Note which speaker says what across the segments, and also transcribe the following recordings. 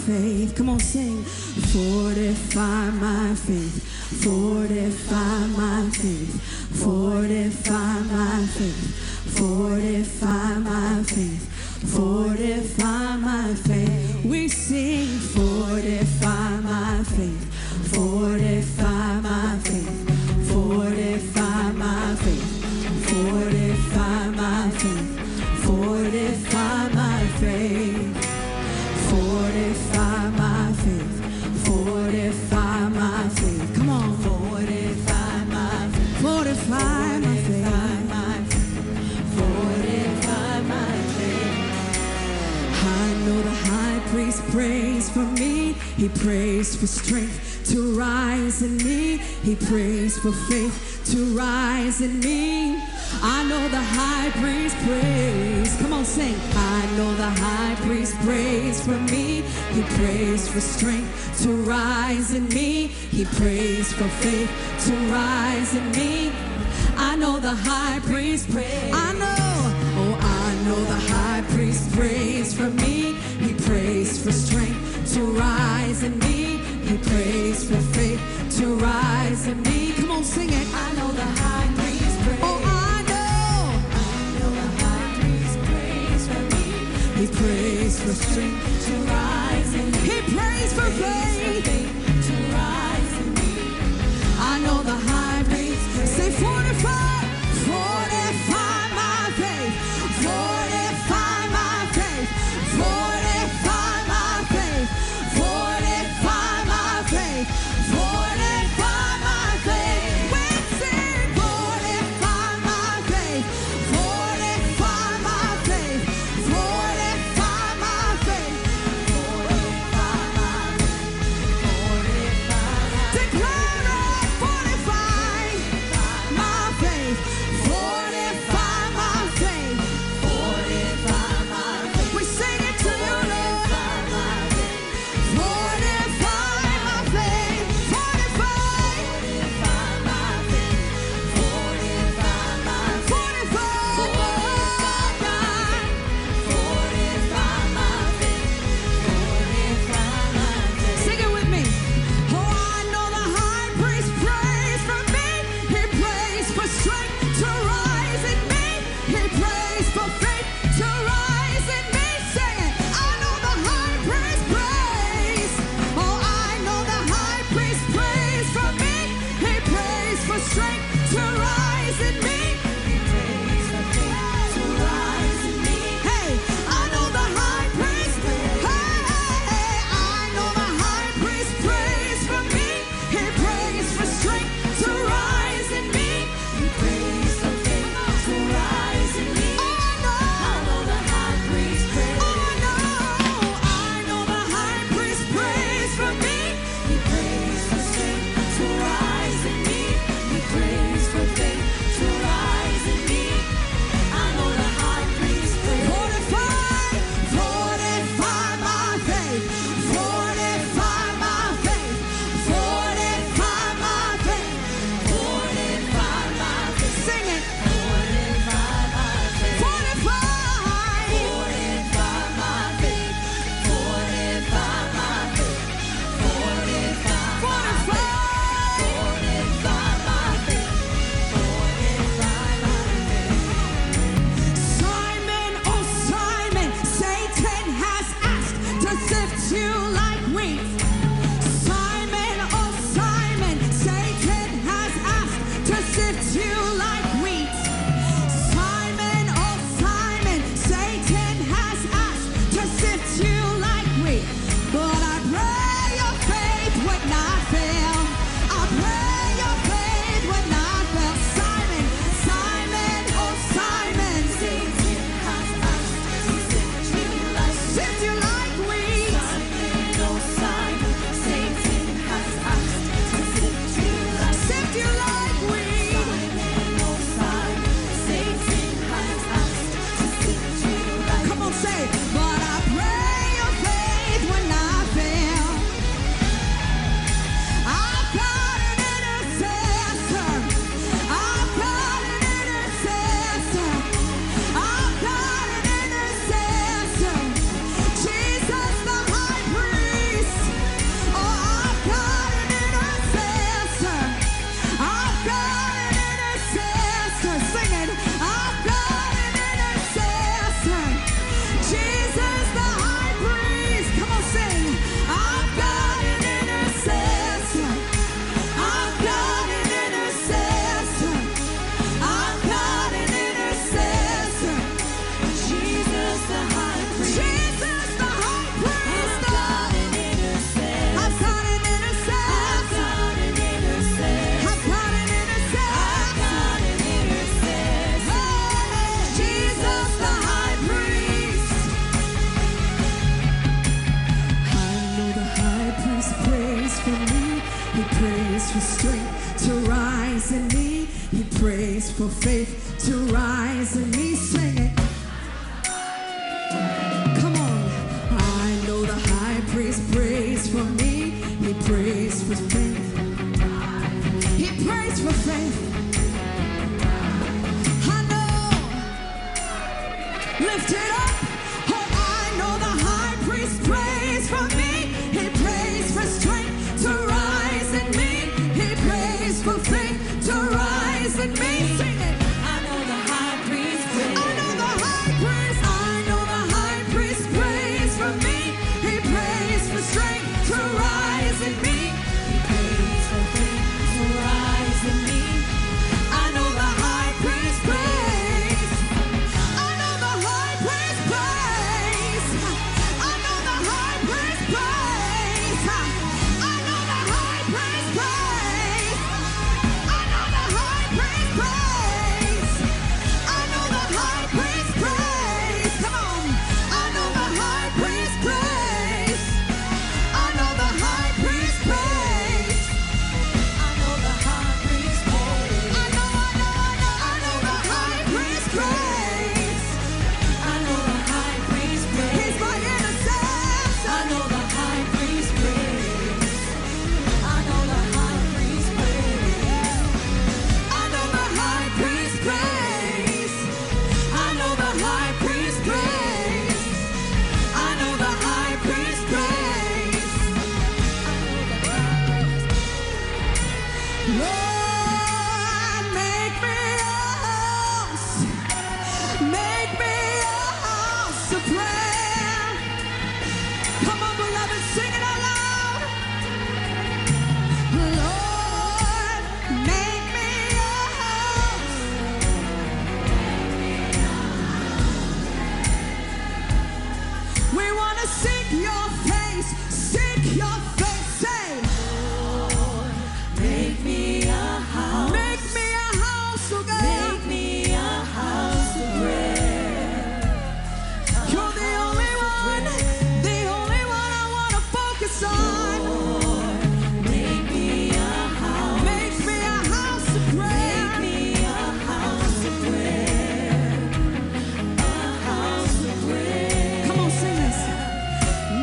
Speaker 1: faith. Come on, sing. Fortify my faith. Fortify my faith. Fortify my faith. Fortify my faith. Fortify my faith. We sing. Fortify my faith. Fortify my faith. Fortify my faith. Fortify my faith. Fortify my faith. Fortify my faith. Fortify my faith. Come on. Fortify my faith. Fortify my faith. Fortify my faith. I know the high priest prays for me. He prays for strength to rise in me. He prays for faith to rise in me. I know the high priest prays. Come on, sing. I know the high priest prays for me. He prays for strength to rise in me. He prays for faith to rise in me. I know the high priest prays. I know the high priest prays for me. He prays for strength to rise in me. He prays for faith to rise in me. Come on, sing it. I know the high priest prays. Oh, I know the high priest prays for me. He prays for strength to rise in me. He prays for faith to rise in me. I know the high priest. Say fortify, fortify my faith. Fortify my faith. Fortify my faith. Fortify my faith. Fortify my faith. We sing. Fortify my faith. Fortify my faith. Fortify my faith. Fortify my faith. Declare it. Fortify my faith. Fortify my faith. Fortify my faith. We sing it to you, Lord. Fortify my faith. Fortify. Fortify my faith. Fortify my faith. Fortify God. Fortify my faith. Fortify my faith. Sing it with me. Oh, I know the high priest prays for me. He prays for strength to rise in me. He prays for faith to rise in me. Sing it. I know the high priest prays. Oh, I know the high priest prays for me. He prays for strength to rise in me. He prays for faith to rise in me. Hey, I know the high priest. Hey, I know the high priest prays for me. He prays for strength to rise in me. He prays for faith to rise in me. I know the high priest prays. I know the high priest prays for me. He prays for strength to rise in me. He prays for faith to rise in me. I know the high priest prays. Fortify, fortify my faith. Fortify my faith. Fortify my faith. Fortify my faith. Sing it. Fortify my faith. Fortify. Fortify my faith. Fortify my faith. Fortify. Fortify. Fortify my faith. Fortify my faith. Simon, oh Simon, Satan has asked to sift you like wheat. Simon, oh Simon, Satan has asked to sift you like wheat. Simon, oh Simon, Satan has asked to sift you like wheat. But I pray your faith would not fail. I pray your faith would not fail. Simon, Simon, oh Simon, Satan has asked to sift you like wheat. Simon, oh Simon. prays for faith to rise in me. Sing it. Come on. I know the high priest prays for me. He prays for faith. He prays for faith. I know. Lift it up. Oh, I know the high priest prays for me. He prays for strength to rise in me. He prays for faith to rise in me. Sing it. I know the high priest prays. I know the high priest. I know the high priest prays for me. He prays for strength to rise in me. He prays for faith to rise in me. I know the high priest prays. I know the high priest prays. I know the high priest prays. I know the high priest prays. I know the high priest prays. I know the high priest prays. Come on. I know the high priest prays. I know the high priest prays. I know the high priest prays. I know the high priest prays. I know the high priest prays. He's my intercessor. I know the high priest prays. I know the high priest prays. I know the high priest prays. I know the high priest prays. I know the high priest prays. Lord, make me a house. Make me a house of prayer. Come on, beloved, sing it out loud. Lord, make me a house. We want to seek your face. Seek your face. Say, make me a house. Make me a house, oh God. Make me a house of prayer. You're the only one I want to focus on. Make me a house. Make me a house of prayer. Make me a house of prayer. A house of prayer. Come on, sing this.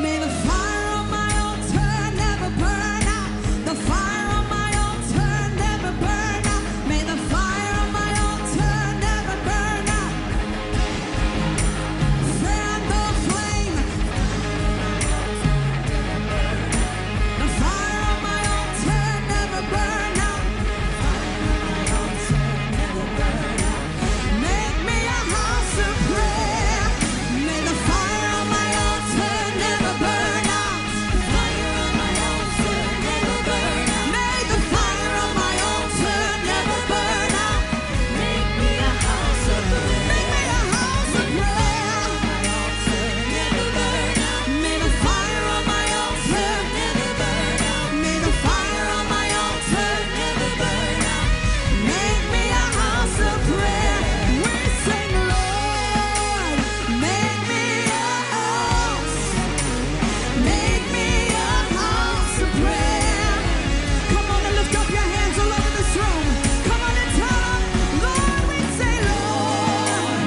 Speaker 1: May the fire on my altar never burn out. The fire on my altar never burn out. May the fire on my altar never burn out. Fan the flame. The fire on my altar never burn out. Make me a house of prayer. May the fire on my altar never burn out. Fire on my altar never burn out. May the fire on my altar never burn out. Make me a house of prayer. Make me a house of prayer. Never burn out. May the fire on my altar never burn out. May the fire on my altar never burn out. Make me a house of prayer. We sing, Lord, make me a house. Make me a house of prayer. Come on and lift up your hands all over this room. Come on and tell them, Lord, we say, Lord,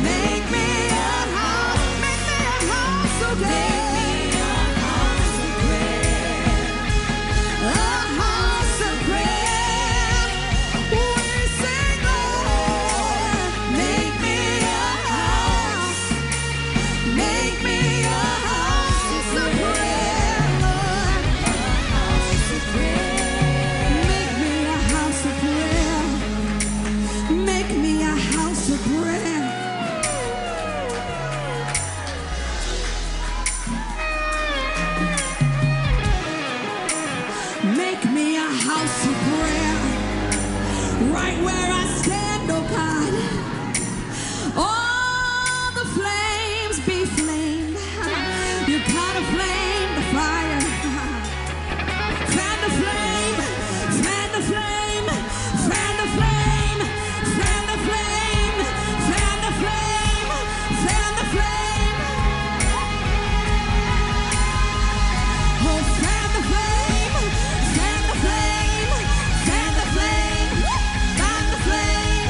Speaker 1: make me a house. Make me a house of prayer. Make me a house of prayer. A house of prayer. We sing, Lord, make me a house. Make me a house of prayer, Lord. A house of prayer. Make me a house of prayer. Make me a house of prayer. Make me a house of prayer. Right where I stand, oh God. All the flames be flamed. You gotta flame the fire. Fan the flame. Fan the flame. Fan the flame. Fan the flame. Fan the flame. Fan the flame. Oh, fan the flame. Fan the flame. Fan the flame. Fan the flame.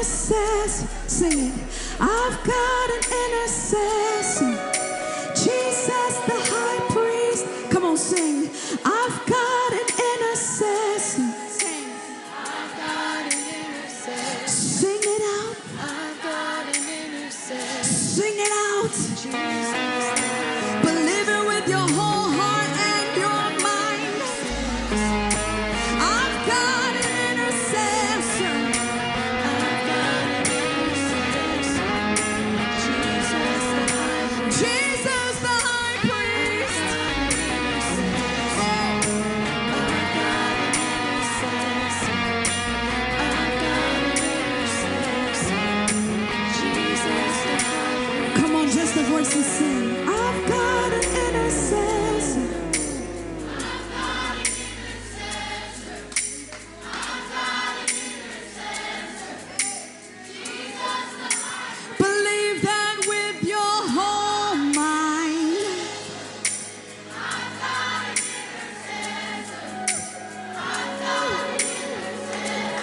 Speaker 1: intercessor. Sing it. I've got an intercessor. Jesus the high priest. Come on, sing. I've got an intercessor. Sing. I've got an intercessor. Sing it out. I've got an intercessor. Sing it out. Jesus. Believe it with your whole heart and your mind. I've got an intercessor. I've got an intercessor. Jesus the high priest. Come on, just the voice and sing. I've got an intercessor. Believe that with your whole mind.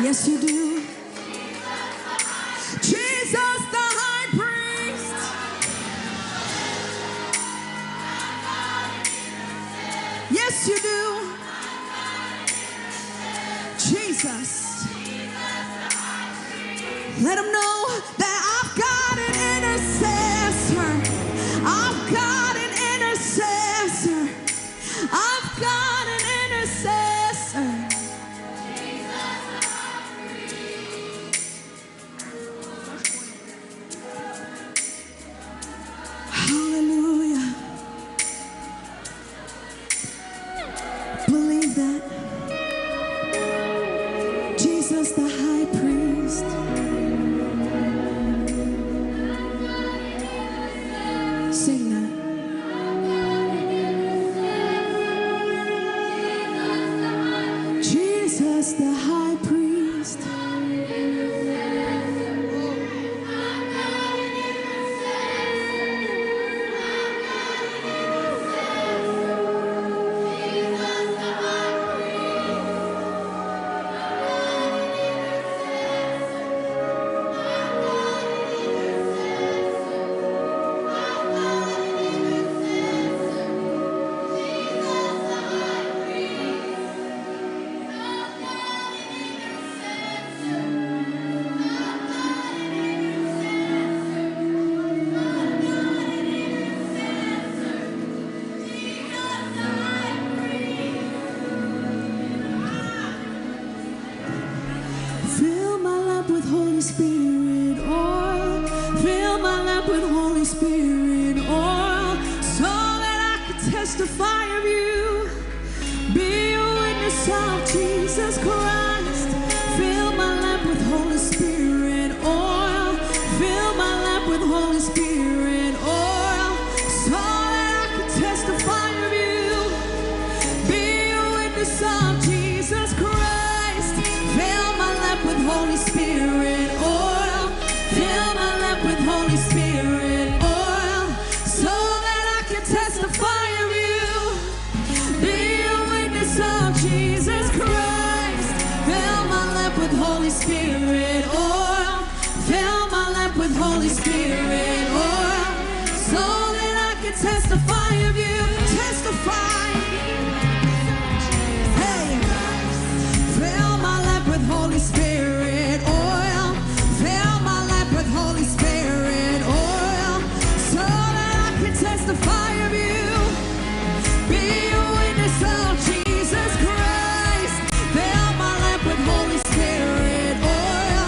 Speaker 1: Yes, you do. Jesus the high priest. Yes, you do. Jesus. Let him know that I've got an intercessor. I've got an intercessor. I've got an intercessor. Hallelujah. Believe that. Jesus the high priest. Sing that. Jesus the high priest. Fill my lamp with Holy Spirit oil. Fill my lamp with Holy Spirit oil, so that I can testify of you. Be a witness of Jesus Christ. Fill my lamp with Holy Spirit oil. Fill my lamp with Holy Spirit oil, so that I can testify of you. Be a witness of Jesus Christ. Fill my lamp with Holy Spirit oil. Fill my lamp with Holy Spirit oil, so that I can testify of you. Be a witness of Jesus Christ. Fill my lamp with Holy Spirit oil. Fill my lamp with Holy Spirit oil, so that I can testify of you. Testify. Hey. Fill my lamp with Holy Spirit oil. Fill my lamp with Holy Spirit oil, so that I can testify of you. Be a witness of Jesus Christ. Fill my lamp with Holy Spirit oil.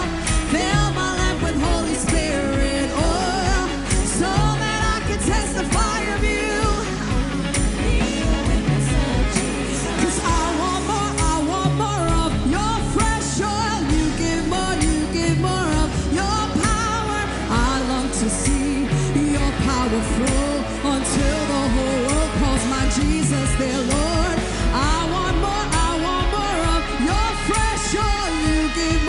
Speaker 1: Fill my lamp with Holy Spirit oil, so that I can testify of you. Be a witness of Jesus. 'Cause I want more of your fresh oil. You give more of your power. I long to see your power flow until the whole world calls my Jesus their Lord. I want more of your fresh oil. You give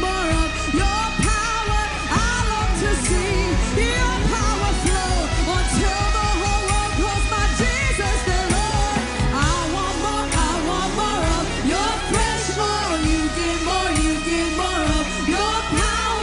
Speaker 1: more of your power. I long to see your power flow until the whole world calls my Jesus their Lord. I want more of your fresh oil. You give more of your power.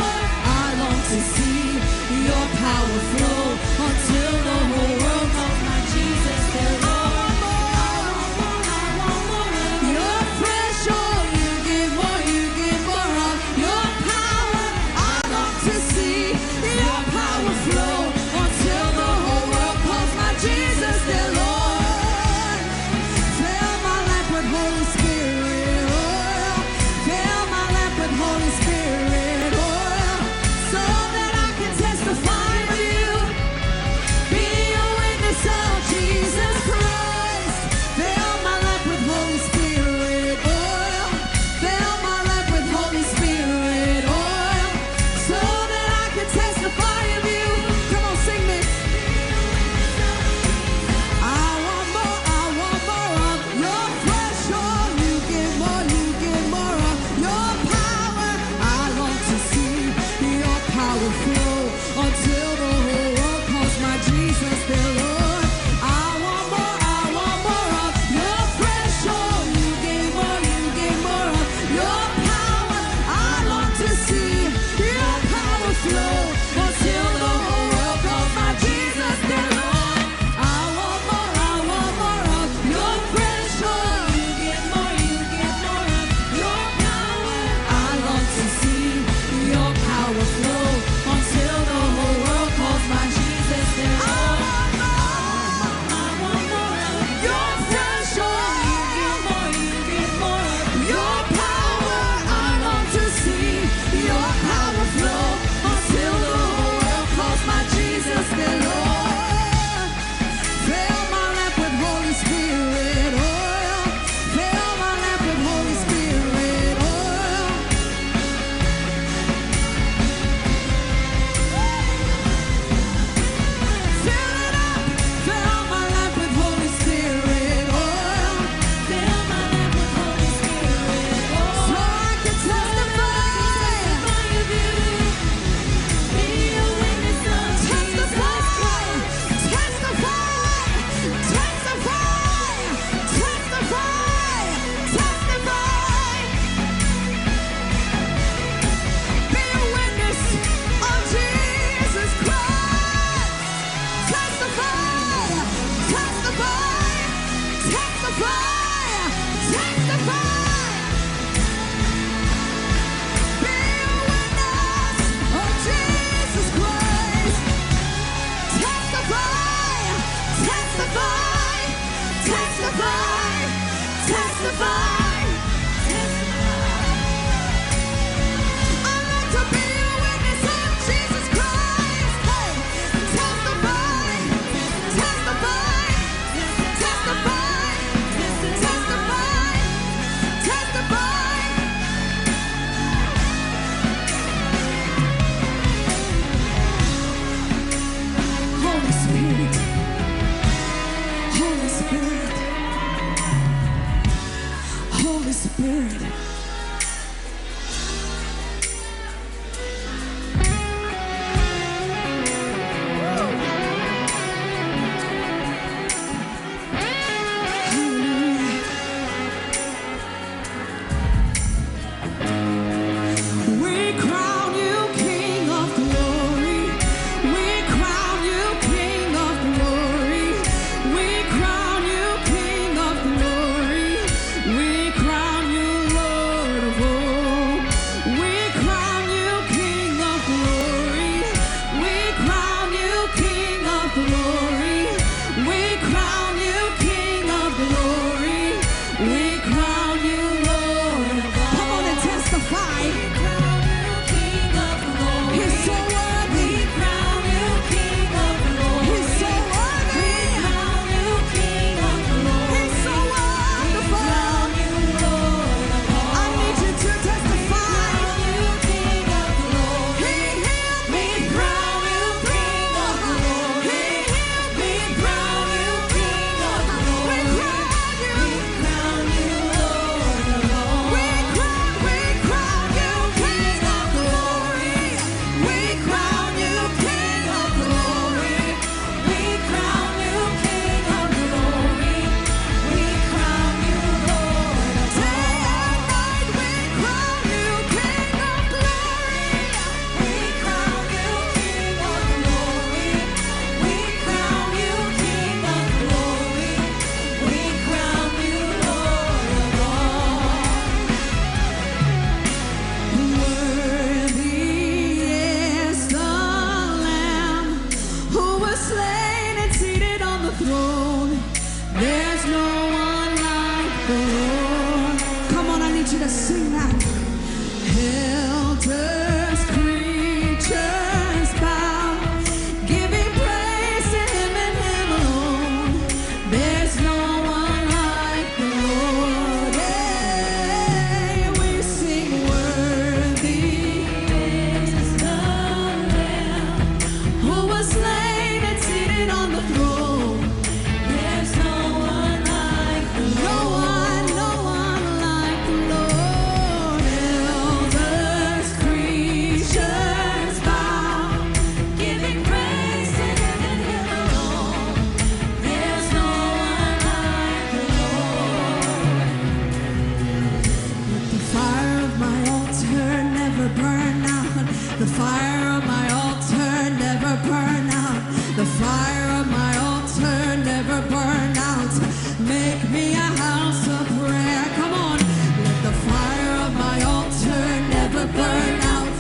Speaker 1: The fire of my altar never burn out. The fire of my altar never burn out. Make me a house of prayer. Come on. Let the fire of my altar never burn out.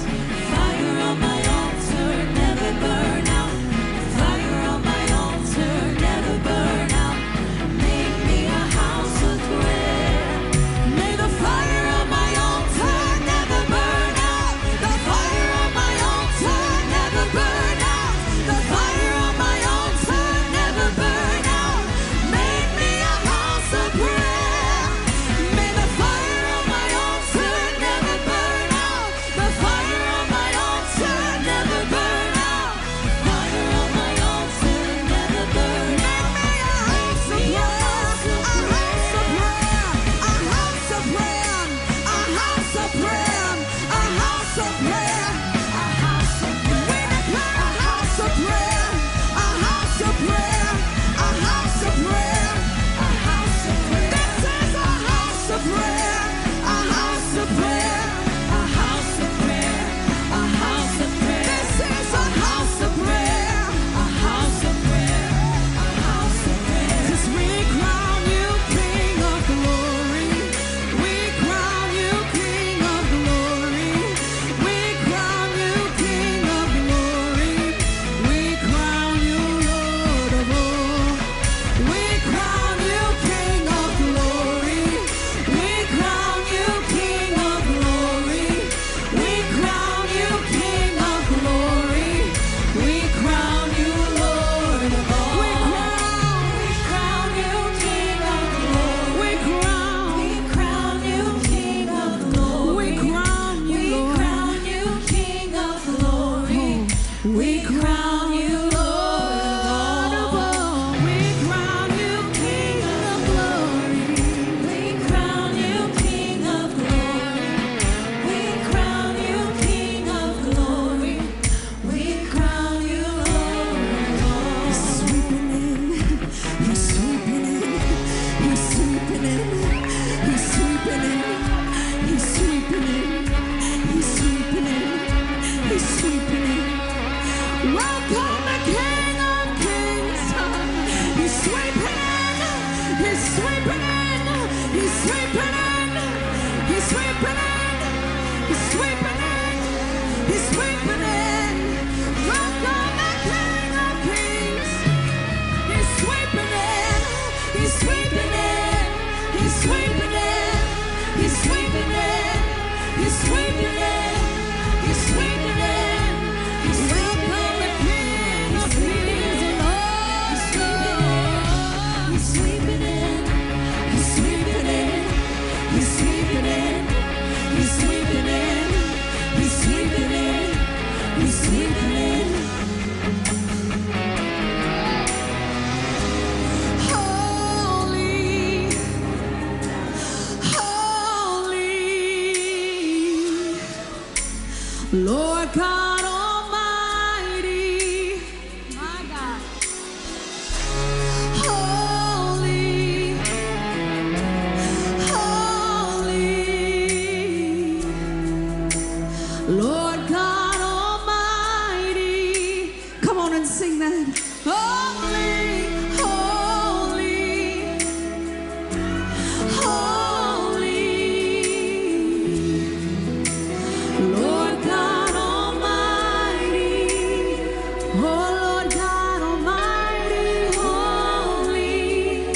Speaker 1: Fire of my altar never burn out. Fire of my altar never burn out. Make me a house of prayer. May the fire of my altar never burn out. The fire of my altar never burn out. The fire of my altar never burn out. Make me a house of prayer. May the fire of my altar never burn out. The fire of my altar never burn out. Fire of my altar never burn out. Make me a house of prayer. A house of prayer. A house of prayer. A house of prayer. A house of prayer. We declare a house of prayer. A house of prayer. A house of prayer. A house of prayer. This is a house of prayer. A house of prayer. A house of prayer. A house of prayer. This is a house of prayer. A house of prayer. A house of prayer. 'Cause we crown you King of glory. We crown you King of glory. We crown you King of glory. We crown you Lord of all. We crown you King of glory. We crown you King of glory. We crown you King of glory. We crown you Lord of all. We crown you King of glory. We crown you King of glory. We crown you King of glory. We crown you Lord of all. We crown you King of glory. We crown you King of glory. We crown you King of glory. We crown you Lord of all. He's sweeping in. He's sweeping in. He's sweeping in. He's sweeping in. He's sweeping in. He's sweeping in. He's sweeping in. Welcome the King of Kings. He's sweeping in. He's sweeping in. He's sweeping in. He's sweeping in. He's sweeping in. He's sweeping in. Welcome the King of Kings. He's sweeping in. He's sweeping in. He's sweeping in. He's sweeping in. He's sweeping in. He's sweeping in. He's welcome the King of Kings and Lords. He's sweeping in. He's sweeping in. He's sweeping in. He's sweeping in. He's sweeping in. He's sweeping in. Holy, holy, Lord God Almighty. My God. Holy, holy, Lord God Almighty. Come on and sing that. Holy, holy, holy, Lord God Almighty. Oh, Lord God Almighty, holy,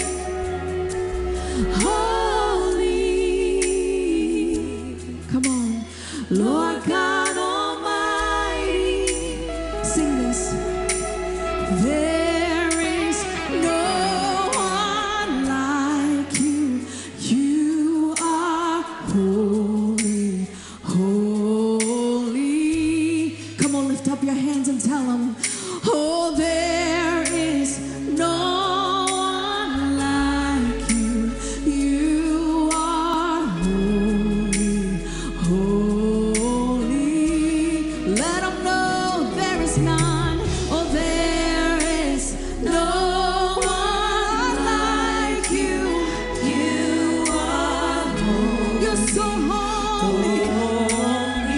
Speaker 1: holy. Come on, Lord God Almighty. Sing this. There is no one like you. You are holy, holy. Come on, lift up your hands and tell them, oh, there is no one like you. You are holy, holy. Let them know there is none. Oh, there is no one like you. You are holy. You're so holy. Holy.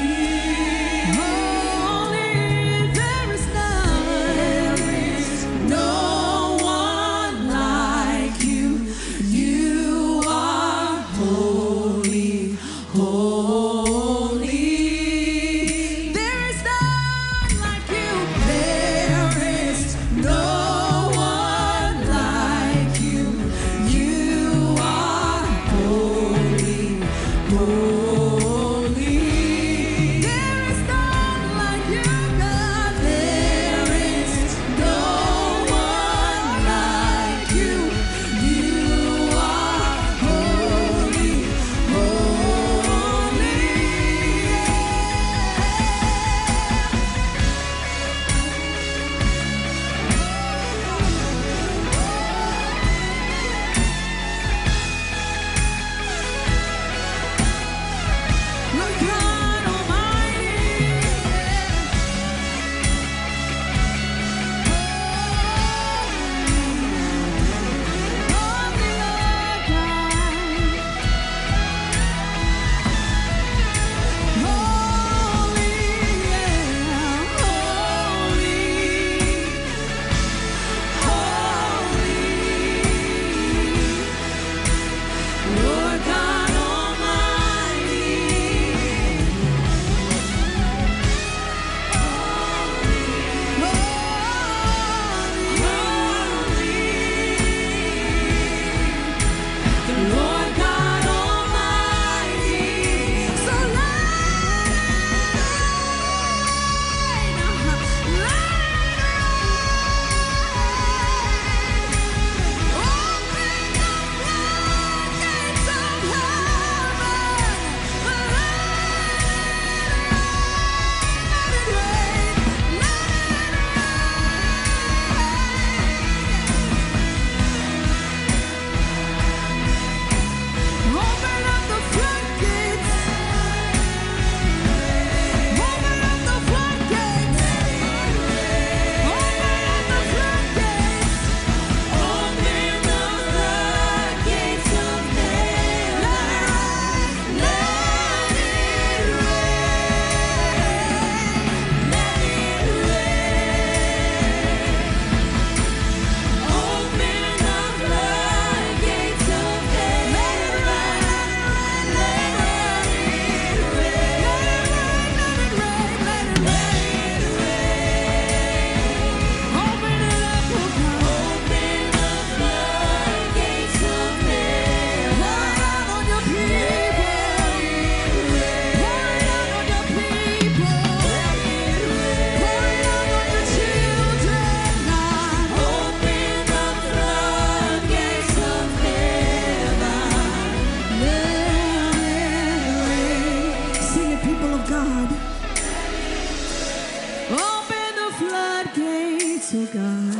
Speaker 1: floodgates, oh God.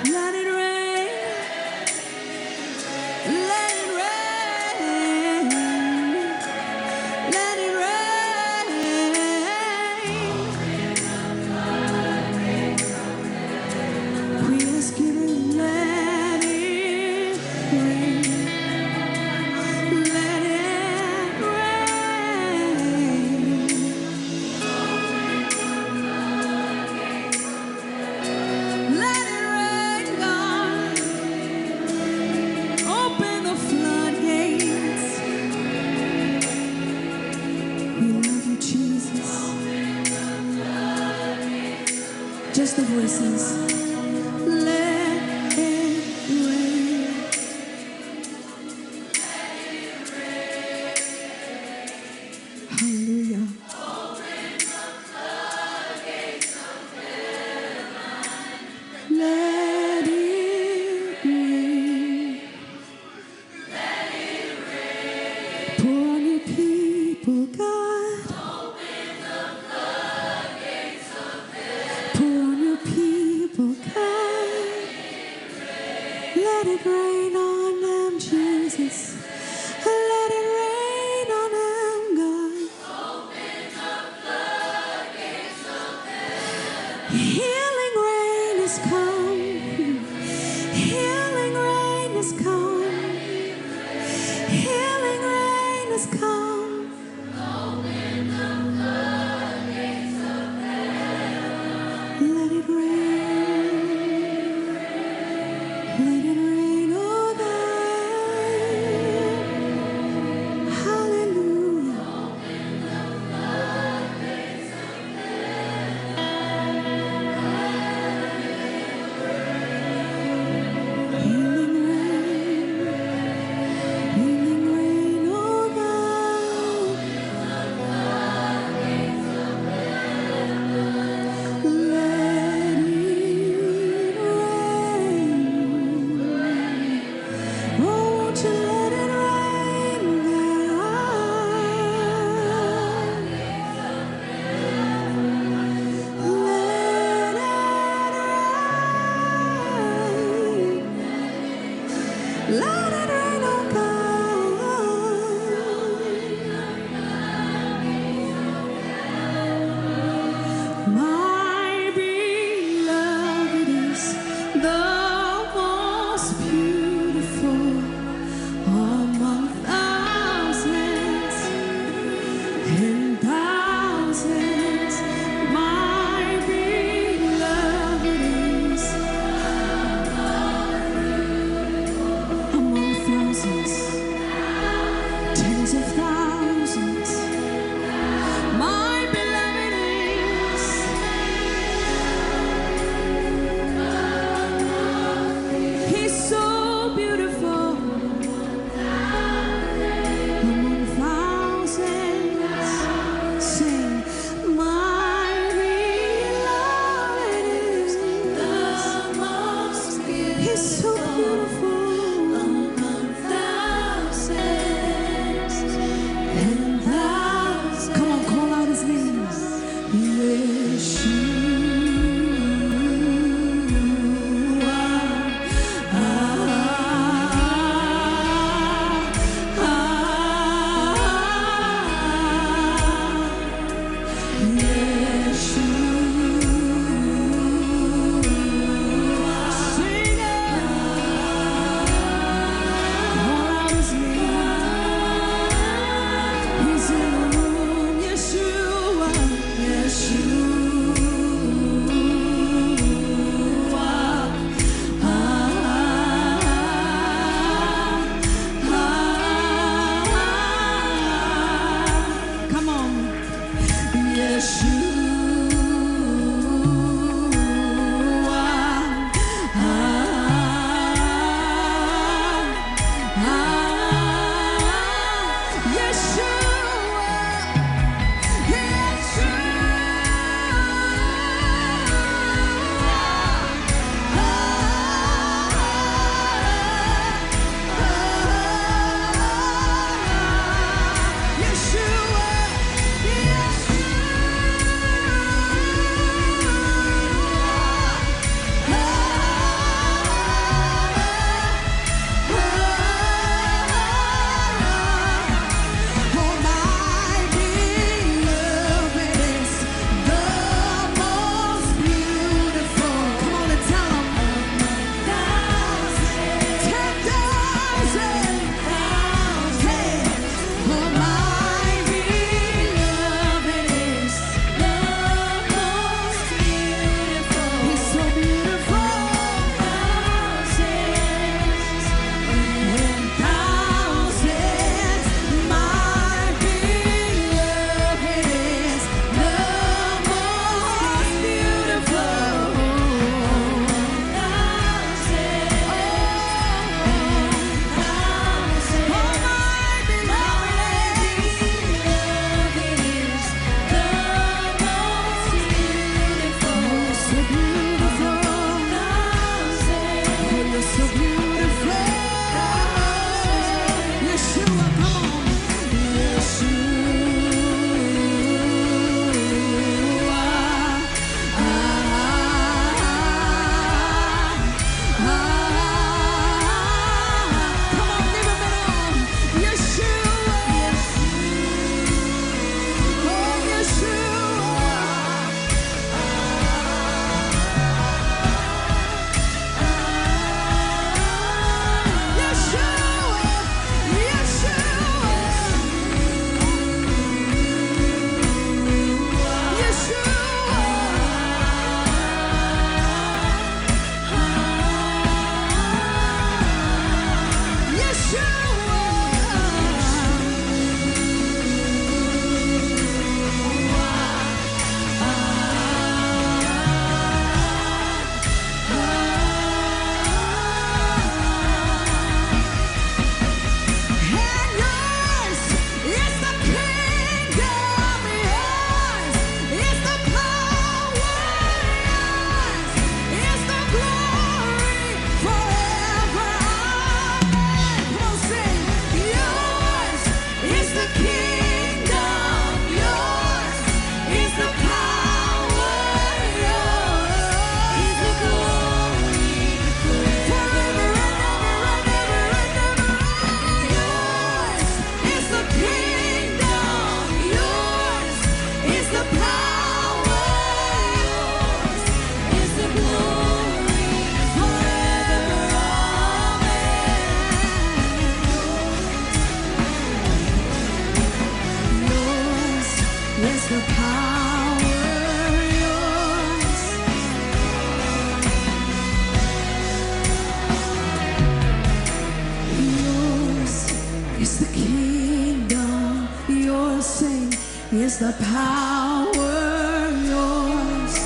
Speaker 1: Let it rain. Let it rain. Let it rain. We ask you to let it rain. Let it rain. Let it rain, God. Open the floodgates. We love you, Jesus. Just the voices. Let it rain. Hallelujah. Let it rain. Pour on your people, God. Pour on your people, God. Let it rain on them, Jesus. Let it rain on them, God. Healing rain is come. Healing rain is come. Healing rain is come. Let it rain. Let it rain, oh God. Hallelujah. Healing rain, oh God. Let it rain. Oh, won't you let it rain, God? Let it rain, oh God. My beloved is the most beautiful among thousands and thousands. My beloved is among thousands, tens of thousands. My beloved is. He's so beautiful among thousands. Sing, my beloved is the most beautiful. He's so beautiful among thousands and thousands. Come on, call out his name. Yeshua. Come on. Yeshua. the power yours? Yours is the kingdom, yours sing is the power yours.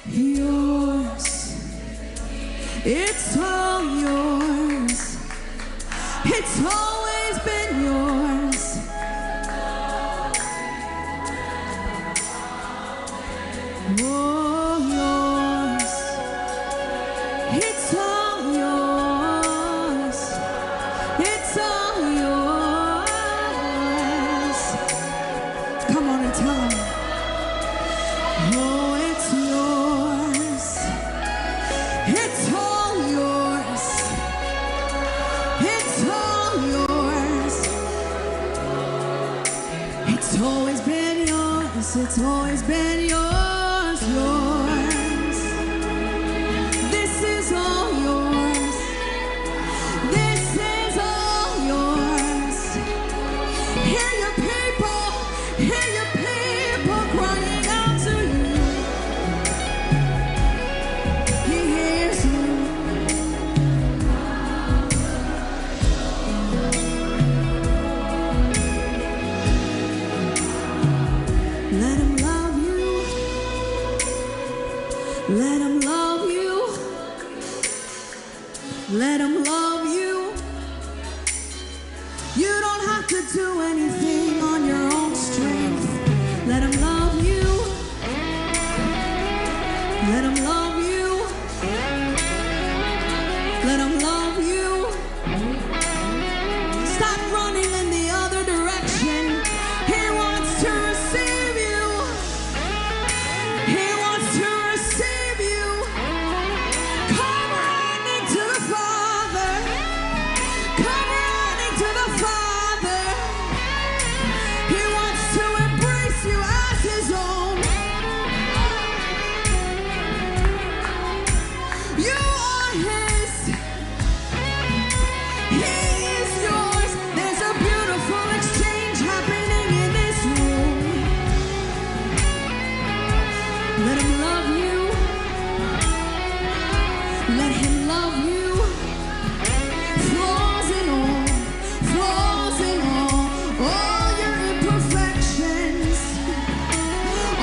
Speaker 1: Yours, it's all yours. It's always been yours. Oh, yours. It's all yours. It's all yours. Come on and tell them. Oh, it's yours. It's all yours. It's all yours. It's always been yours. It's always been yours. Yours. This is all yours. This is all yours. Hear your people. Hear your people crying out to you. He hears you. Let him love you. Let him love you. Let him love you. You don't have to do anything on your own strength. Let him love you. Let him love you. Let him love you. Stop running in the other direction. He wants to receive you. He wants to receive you. Come running to the Father. Come running to the Father. He wants to embrace you as his own. You are his. He is yours. There's a beautiful exchange happening in this room. Let him love you. Let him love you. Flaws and all. Flaws and all your imperfections.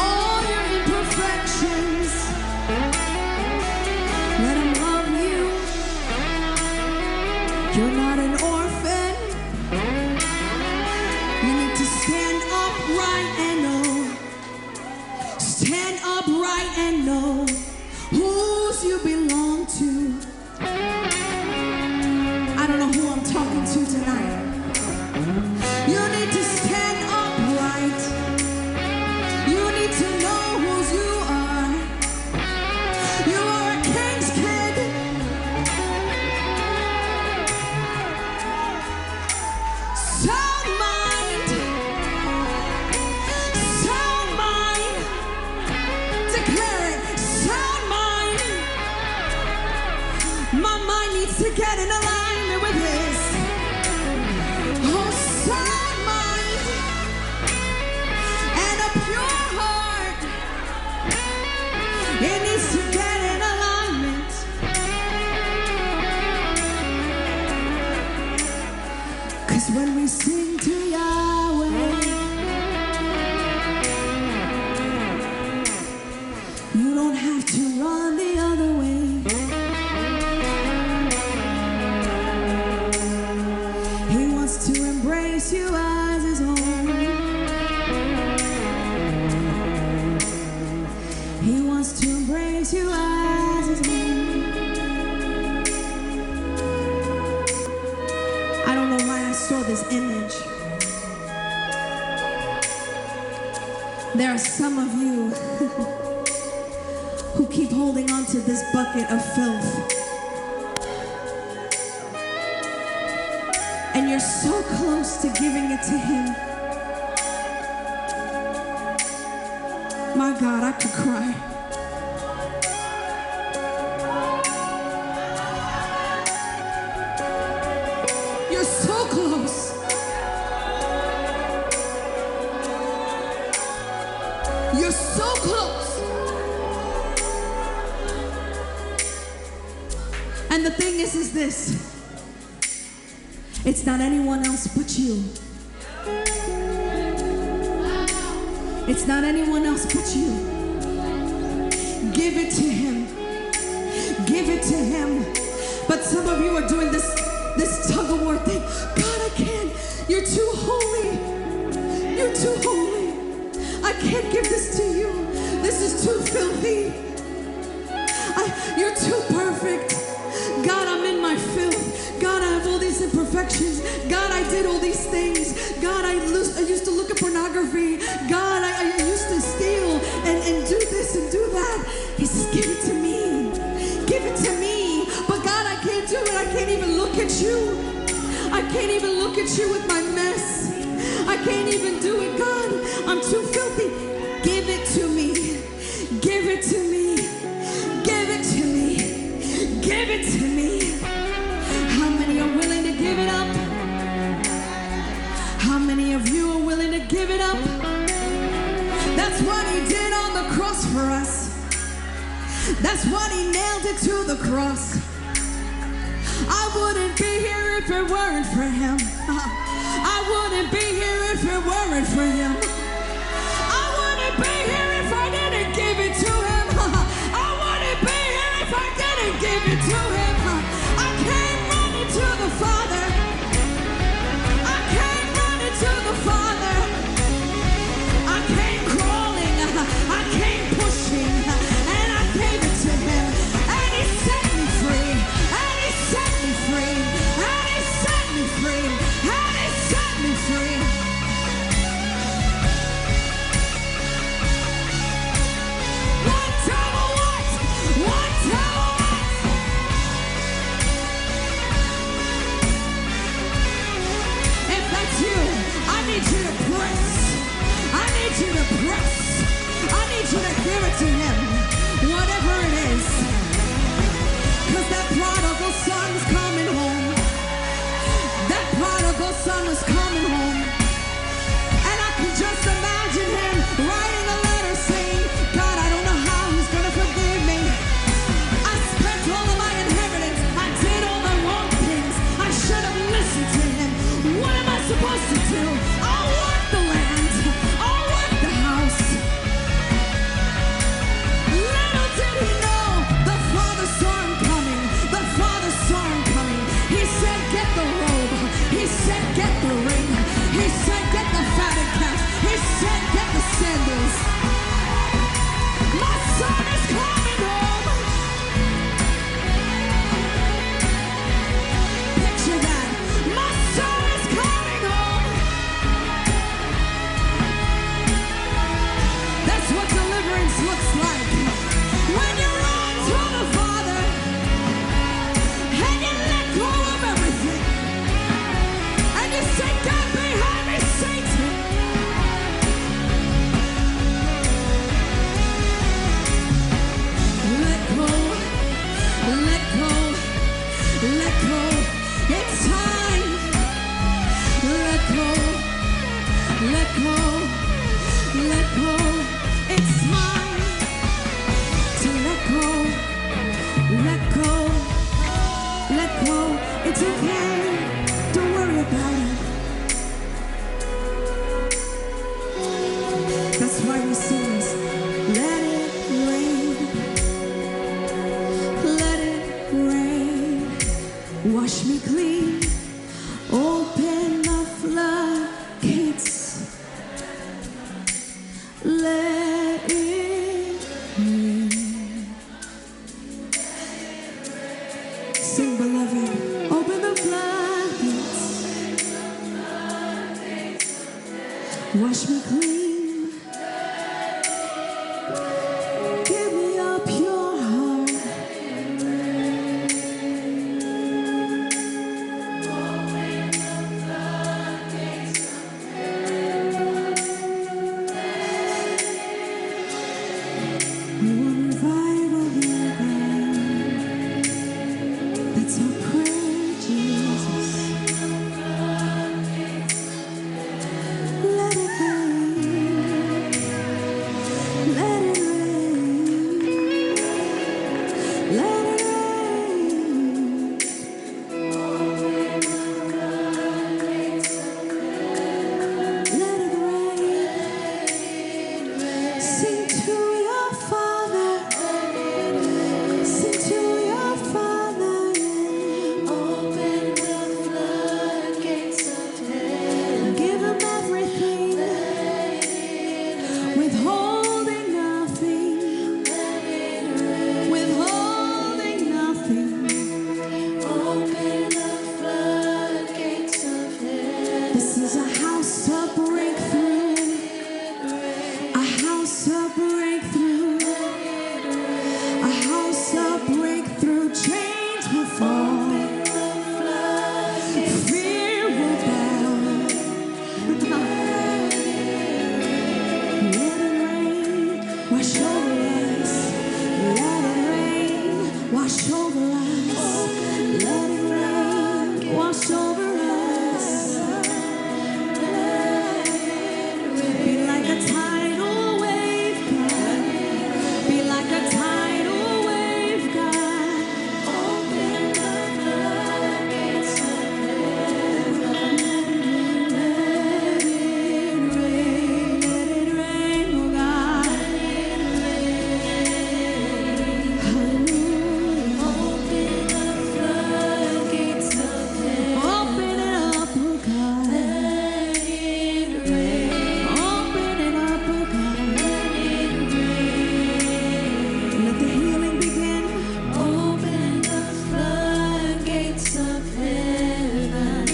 Speaker 1: All your imperfections. Let him love you. You're not an orphan. You need to stand upright and know. Stand upright and know whose you belong to. I don't know who I'm talking to tonight. You need to stand upright. You need to know whose you are. You are a king's kid. Sound mind. Sound mind. Declare it. Sound mind. My mind needs to get in alignment with his. Oh, sound mind and a pure heart. It needs to get in alignment. Cause when we sing to Yahweh, you don't have to run the other way. He wants to embrace you as his own. He wants to embrace you as his own. I don't know why I saw this image. There are some of you who keep holding on to this bucket of filth. and you're so close to giving it to him. My God, I could cry. You're so close. You're so close. And the thing is this. It's not anyone else but you. It's not anyone else but you. Give it to him. Give it to him. But some of you are doing this tug of war thing. God, I can't. You're too holy. You're too holy. I can't give this to you. This is too filthy. You're too perfect. God, I'm in my filth. God, I have all these imperfections. God, I did all these things. God, I used to look at pornography. God, I used to steal and do this and do that. He says, give it to me. Give it to me. But God, I can't do it. I can't even look at you. I can't even look at you with my mess. I can't even do it. God, I'm too filthy. Give it to me. Give it to me. Give it to me. Give it to me. How many are willing to give it up? How many of you are willing to give it up? That's what he did on the cross for us. That's what he nailed it to the cross. I wouldn't be here if it weren't for him. I wouldn't be here if it weren't for him. I wouldn't be here if I didn't give it to him. I wouldn't be here if I didn't give it to him. I came running to the Father. I came running to the Father. I came crawling. I came pushing. And I gave it to him. And he set me free. And he set me free. And he set me free. And he set me free. One time or what? One time or what? If that's you, I need you to press. I need you to press. I need you to give it to him. Whatever it is. Because that prodigal son's coming home. That prodigal son was coming home. And I can just imagine him writing a letter saying, God, I don't know how he's going to forgive me. I spent all of my inheritance. I did all the wrong things. I should have listened to him. What am I supposed to do? I'll work the land. I'll work the house. Little did he know, the father saw him coming. The father saw him coming. He said, get the robe. He said, get the ring. He said, get the fatted calf. He said, get the sandals. My son is coming home. Picture that. My son is coming home. That's what deliverance looks like. When you run to the Father and you let go of everything and you say, God, behind me, Satan. Let go, let go, let go. It's time. Let go, let go, let go. It's time to let go, let go, let go. It's okay. Don't worry about it. That's why we sing this. Let it rain. Let it rain. Wash me clean. Open the floodgates. Let it rain. Sing, beloved. Open the floodgates. Wash me clean. Give me a pure heart. Fear will bow. Let it rain, wash over us. Let it rain, wash over us. Let it rain, wash over us. Be like a tidal wave, God. Be like a tidal wave, God. Open the floodgates of heaven. Let it rain, oh God. Hallelujah. Open the floodgates of heaven. Open it up, oh God. Let it rain. Open it up, oh God. Let it rain. Let the healing begin. Open the floodgates of heaven.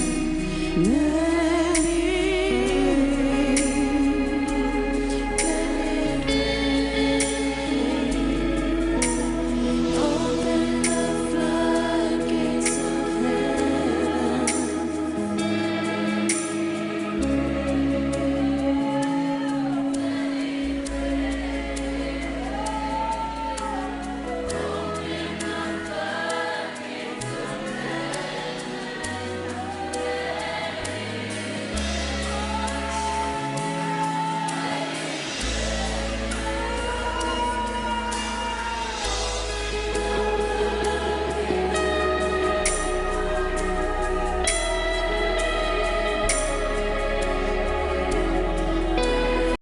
Speaker 1: Let